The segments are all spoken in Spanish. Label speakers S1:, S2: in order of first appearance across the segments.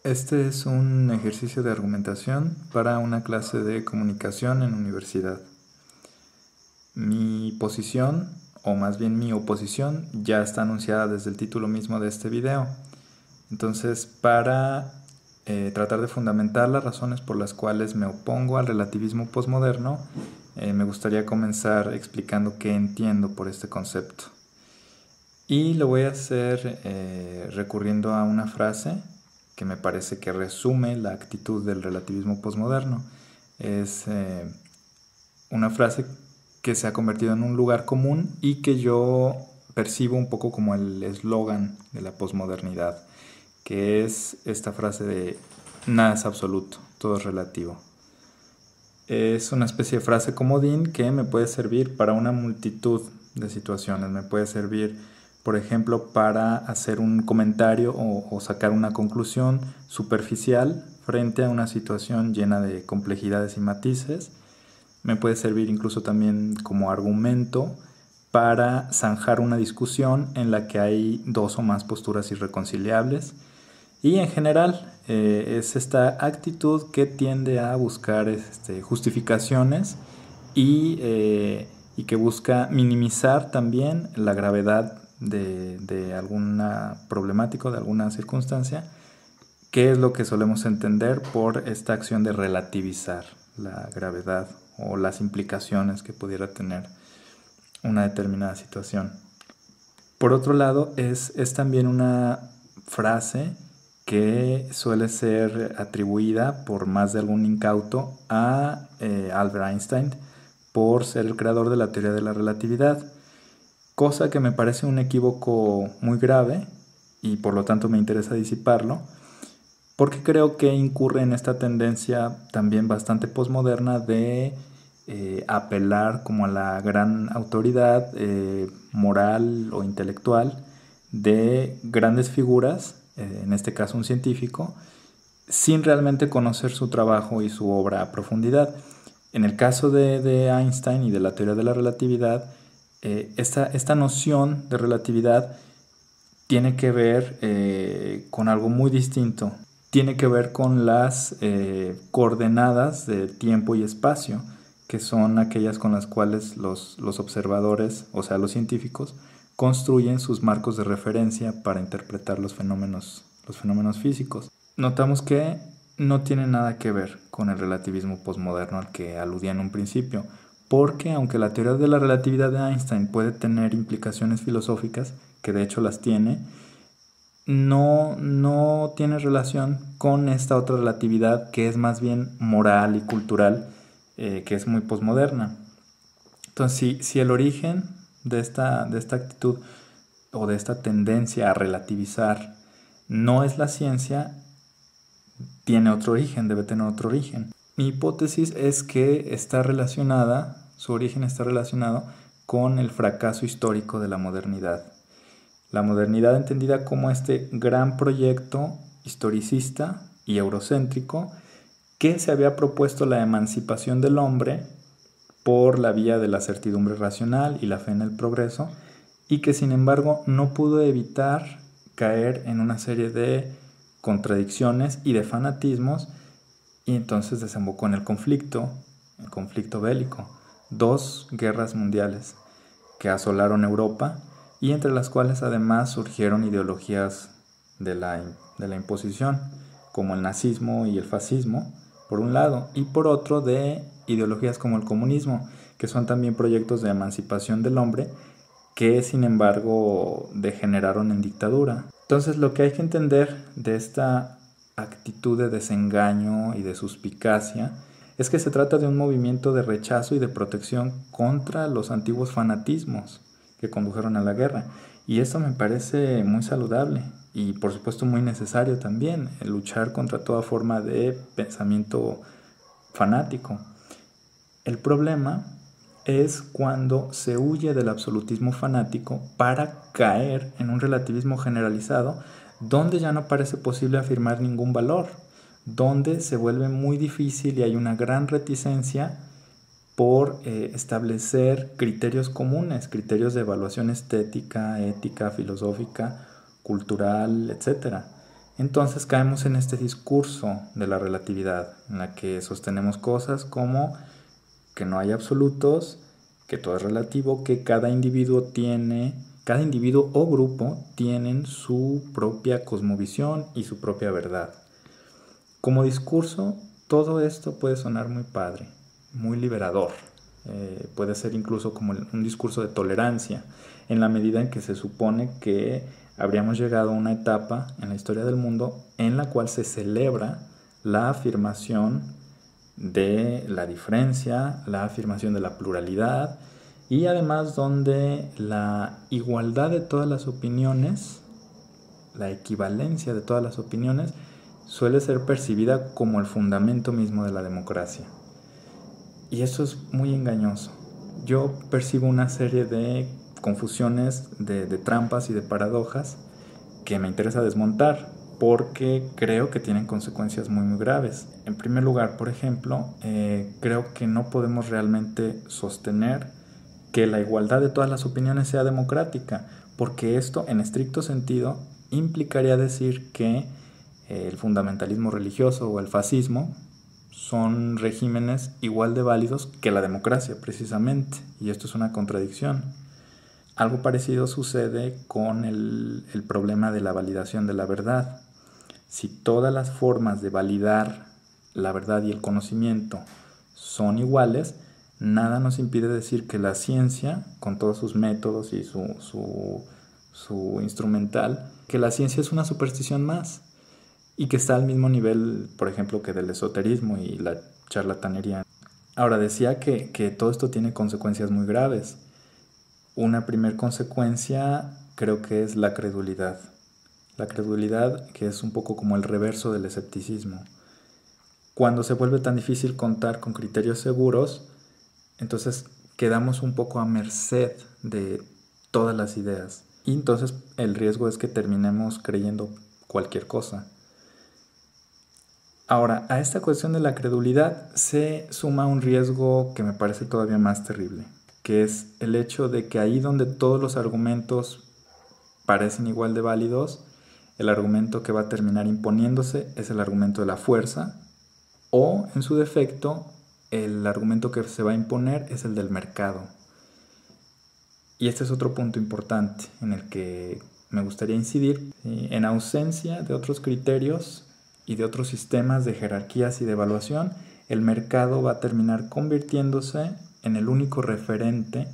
S1: Este es un ejercicio de argumentación para una clase de comunicación en universidad. Mi posición, o más bien mi oposición, ya está anunciada desde el título mismo de este video. Entonces, para tratar de fundamentar las razones por las cuales me opongo al relativismo posmoderno, me gustaría comenzar explicando qué entiendo por este concepto. Y lo voy a hacer recurriendo a una frase que me parece que resume la actitud del relativismo posmoderno. Es una frase que se ha convertido en un lugar común y que yo percibo un poco como el eslogan de la posmodernidad, que es esta frase de nada es absoluto, todo es relativo. Es una especie de frase comodín que me puede servir para una multitud de situaciones. Me puede servir, por ejemplo, para hacer un comentario o sacar una conclusión superficial frente a una situación llena de complejidades y matices. Me puede servir incluso también como argumento para zanjar una discusión en la que hay dos o más posturas irreconciliables. Y en general es esta actitud que tiende a buscar justificaciones y que busca minimizar también la gravedad de alguna problemática, de alguna circunstancia, que es lo que solemos entender por esta acción de relativizar la gravedad o las implicaciones que pudiera tener una determinada situación. Por otro lado, es también una frase que suele ser atribuida por más de algún incauto a Albert Einstein por ser el creador de la teoría de la relatividad, cosa que me parece un equívoco muy grave y por lo tanto me interesa disiparlo, porque creo que incurre en esta tendencia también bastante posmoderna de apelar como a la gran autoridad moral o intelectual de grandes figuras, en este caso un científico, sin realmente conocer su trabajo y su obra a profundidad. En el caso de Einstein y de la teoría de la relatividad, esta noción de relatividad tiene que ver con algo muy distinto. Tiene que ver con las coordenadas de tiempo y espacio, que son aquellas con las cuales los observadores, o sea, los científicos, construyen sus marcos de referencia para interpretar los fenómenos físicos. Notamos que no tiene nada que ver con el relativismo posmoderno al que aludía en un principio, porque aunque la teoría de la relatividad de Einstein puede tener implicaciones filosóficas, que de hecho las tiene, no tiene relación con esta otra relatividad que es más bien moral y cultural, que es muy posmoderna. Entonces, si el origen de esta actitud o de esta tendencia a relativizar no es la ciencia, tiene otro origen, debe tener otro origen. Mi hipótesis es que su origen está relacionado con el fracaso histórico de la modernidad. La modernidad entendida como este gran proyecto historicista y eurocéntrico que se había propuesto la emancipación del hombre por la vía de la certidumbre racional y la fe en el progreso, y que sin embargo no pudo evitar caer en una serie de contradicciones y de fanatismos, y entonces desembocó en el conflicto bélico, 2 guerras mundiales que asolaron Europa y entre las cuales además surgieron ideologías de la imposición, como el nazismo y el fascismo, por un lado, y por otro de ideologías como el comunismo, que son también proyectos de emancipación del hombre, que sin embargo degeneraron en dictadura. Entonces lo que hay que entender de esta actitud de desengaño y de suspicacia es que se trata de un movimiento de rechazo y de protección contra los antiguos fanatismos que condujeron a la guerra. Y esto me parece muy saludable y por supuesto muy necesario también, el luchar contra toda forma de pensamiento fanático. El problema es cuando se huye del absolutismo fanático para caer en un relativismo generalizado donde ya no parece posible afirmar ningún valor, donde se vuelve muy difícil y hay una gran reticencia por establecer criterios comunes, criterios de evaluación estética, ética, filosófica, cultural, etc. Entonces caemos en este discurso de la relatividad, en la que sostenemos cosas como que no hay absolutos, que todo es relativo, que cada individuo o grupo tienen su propia cosmovisión y su propia verdad. Como discurso, todo esto puede sonar muy padre, muy liberador. Puede ser incluso como un discurso de tolerancia, en la medida en que se supone que habríamos llegado a una etapa en la historia del mundo en la cual se celebra la afirmación de la diferencia, la afirmación de la pluralidad y además donde la igualdad de todas las opiniones, la equivalencia de todas las opiniones, suele ser percibida como el fundamento mismo de la democracia. Y eso es muy engañoso. Yo percibo una serie de confusiones, de trampas y de paradojas que me interesa desmontar porque creo que tienen consecuencias muy graves. En primer lugar, por ejemplo, creo que no podemos realmente sostener que la igualdad de todas las opiniones sea democrática, porque esto, en estricto sentido, implicaría decir que el fundamentalismo religioso o el fascismo son regímenes igual de válidos que la democracia, precisamente, y esto es una contradicción. Algo parecido sucede con el problema de la validación de la verdad. Si todas las formas de validar la verdad y el conocimiento son iguales, nada nos impide decir que la ciencia, con todos sus métodos y su instrumental, que la ciencia es una superstición más y que está al mismo nivel, por ejemplo, que del esoterismo y la charlatanería. Ahora, decía que todo esto tiene consecuencias muy graves. Una primer consecuencia creo que es la credulidad. La credulidad, que es un poco como el reverso del escepticismo. Cuando se vuelve tan difícil contar con criterios seguros, entonces quedamos un poco a merced de todas las ideas. Y entonces el riesgo es que terminemos creyendo cualquier cosa. Ahora, a esta cuestión de la credulidad se suma un riesgo que me parece todavía más terrible, que es el hecho de que ahí donde todos los argumentos parecen igual de válidos, el argumento que va a terminar imponiéndose es el argumento de la fuerza, o en su defecto, el argumento que se va a imponer es el del mercado. Y este es otro punto importante en el que me gustaría incidir. En ausencia de otros criterios y de otros sistemas de jerarquías y de evaluación, el mercado va a terminar convirtiéndose en el único referente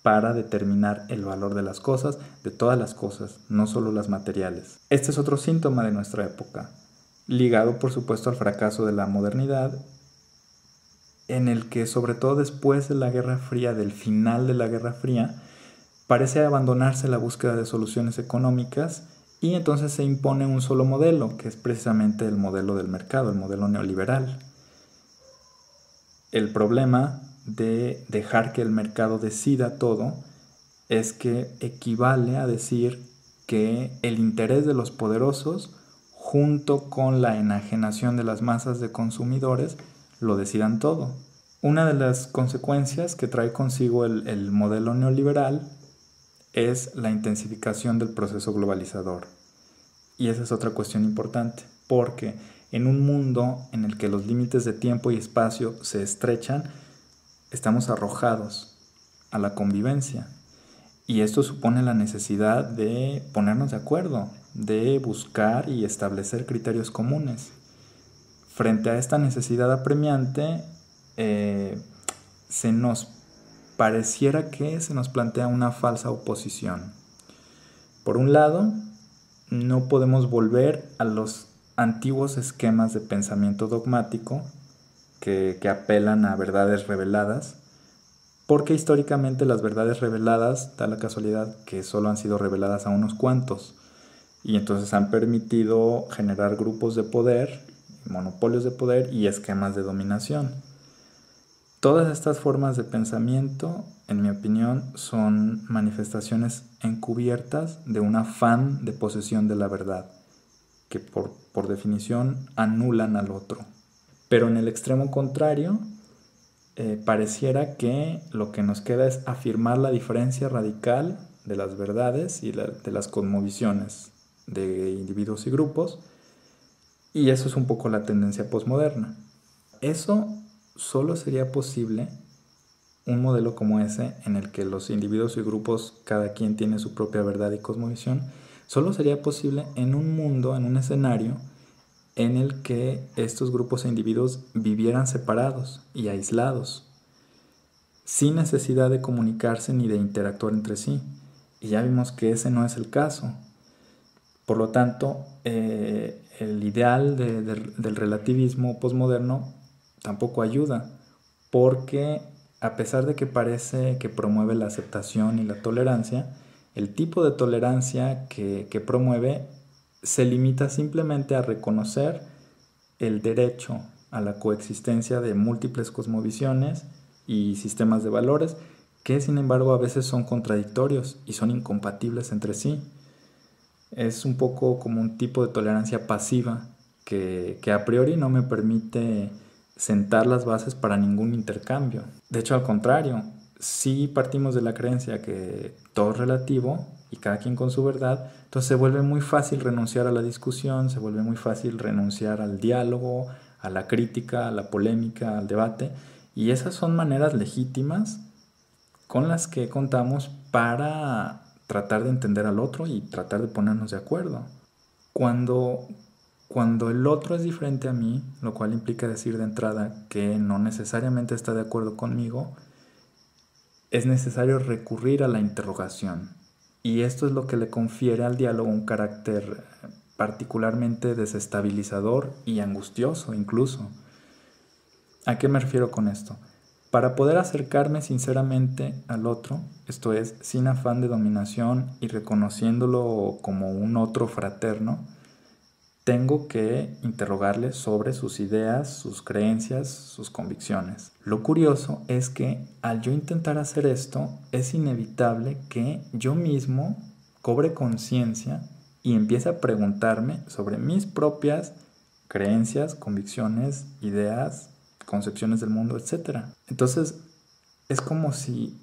S1: para determinar el valor de las cosas, de todas las cosas, no solo las materiales. Este es otro síntoma de nuestra época, ligado por supuesto al fracaso de la modernidad, en el que sobre todo después de la Guerra Fría, del final de la Guerra Fría, parece abandonarse la búsqueda de soluciones económicas y entonces se impone un solo modelo, que es precisamente el modelo del mercado, el modelo neoliberal. El problema de dejar que el mercado decida todo es que equivale a decir que el interés de los poderosos junto con la enajenación de las masas de consumidores lo decidan todo. Una de las consecuencias que trae consigo el modelo neoliberal es la intensificación del proceso globalizador. Y esa es otra cuestión importante, porque en un mundo en el que los límites de tiempo y espacio se estrechan, estamos arrojados a la convivencia. Y esto supone la necesidad de ponernos de acuerdo, de buscar y establecer criterios comunes. Frente a esta necesidad apremiante, se nos pareciera que se nos plantea una falsa oposición. Por un lado, no podemos volver a los antiguos esquemas de pensamiento dogmático que apelan a verdades reveladas, porque históricamente las verdades reveladas da la casualidad que solo han sido reveladas a unos cuantos y entonces han permitido generar grupos de poder, monopolios de poder y esquemas de dominación. Todas estas formas de pensamiento, en mi opinión, son manifestaciones encubiertas de un afán de posesión de la verdad, que por definición anulan al otro. Pero en el extremo contrario, pareciera que lo que nos queda es afirmar la diferencia radical de las verdades y de las cosmovisiones de individuos y grupos, Y eso es un poco la tendencia posmoderna. Eso solo sería posible, un modelo como ese, en el que los individuos y grupos, cada quien tiene su propia verdad y cosmovisión, solo sería posible en un mundo, en un escenario, en el que estos grupos e individuos vivieran separados y aislados, sin necesidad de comunicarse ni de interactuar entre sí. Y ya vimos que ese no es el caso. Por lo tanto, el ideal del relativismo posmoderno tampoco ayuda, porque a pesar de que parece que promueve la aceptación y la tolerancia, el tipo de tolerancia que promueve se limita simplemente a reconocer el derecho a la coexistencia de múltiples cosmovisiones y sistemas de valores que, sin embargo, a veces son contradictorios y son incompatibles entre sí. Es un poco como un tipo de tolerancia pasiva que a priori no me permite sentar las bases para ningún intercambio. De hecho, al contrario, si partimos de la creencia que todo es relativo y cada quien con su verdad, entonces se vuelve muy fácil renunciar a la discusión, se vuelve muy fácil renunciar al diálogo, a la crítica, a la polémica, al debate, y esas son maneras legítimas con las que contamos para tratar de entender al otro y tratar de ponernos de acuerdo. Cuando, cuando el otro es diferente a mí, lo cual implica decir de entrada que no necesariamente está de acuerdo conmigo, es necesario recurrir a la interrogación. Y esto es lo que le confiere al diálogo un carácter particularmente desestabilizador y angustioso incluso. ¿A qué me refiero con esto? Para poder acercarme sinceramente al otro, esto es, sin afán de dominación y reconociéndolo como un otro fraterno, tengo que interrogarle sobre sus ideas, sus creencias, sus convicciones. Lo curioso es que al yo intentar hacer esto, es inevitable que yo mismo cobre conciencia y empiece a preguntarme sobre mis propias creencias, convicciones, ideas, concepciones del mundo, etc. Entonces, es como si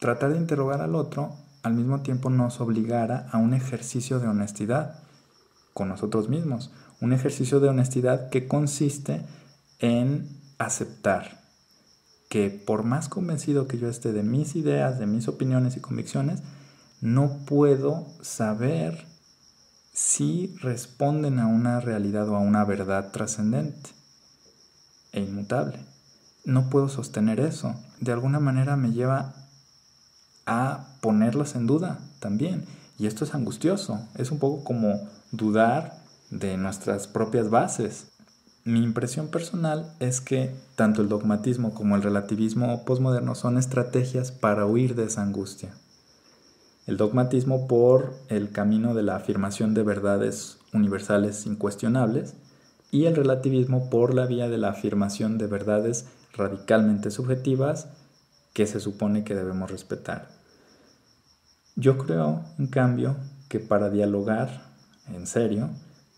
S1: tratar de interrogar al otro al mismo tiempo nos obligara a un ejercicio de honestidad con nosotros mismos. Un ejercicio de honestidad que consiste en aceptar que por más convencido que yo esté de mis ideas, de mis opiniones y convicciones, no puedo saber si responden a una realidad o a una verdad trascendente e inmutable. No puedo sostener eso. De alguna manera me lleva a ponerlas en duda también. Y esto es angustioso. Es un poco como dudar de nuestras propias bases. Mi impresión personal es que tanto el dogmatismo como el relativismo posmoderno son estrategias para huir de esa angustia. El dogmatismo por el camino de la afirmación de verdades universales incuestionables y el relativismo por la vía de la afirmación de verdades radicalmente subjetivas que se supone que debemos respetar. Yo creo, en cambio, que para dialogar en serio,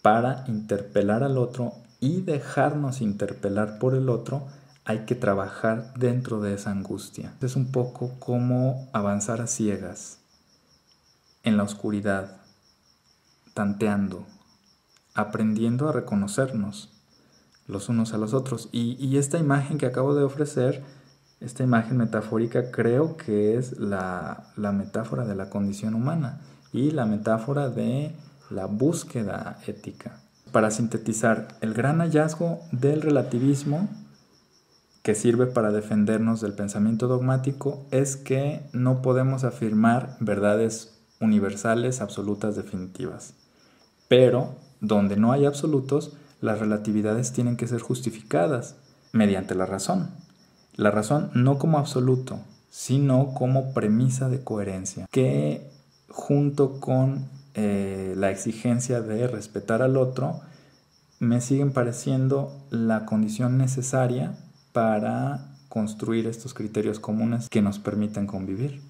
S1: para interpelar al otro y dejarnos interpelar por el otro, hay que trabajar dentro de esa angustia. Es un poco como avanzar a ciegas, en la oscuridad, tanteando, aprendiendo a reconocernos los unos a los otros. Y esta imagen que acabo de ofrecer, esta imagen metafórica, creo que es la metáfora de la condición humana y la metáfora de la búsqueda ética. Para sintetizar, el gran hallazgo del relativismo, que sirve para defendernos del pensamiento dogmático, es que no podemos afirmar verdades universales, absolutas, definitivas. Pero, donde no hay absolutos, las relatividades tienen que ser justificadas mediante la razón. La razón no como absoluto, sino como premisa de coherencia, que junto con la exigencia de respetar al otro, me siguen pareciendo la condición necesaria para construir estos criterios comunes que nos permitan convivir.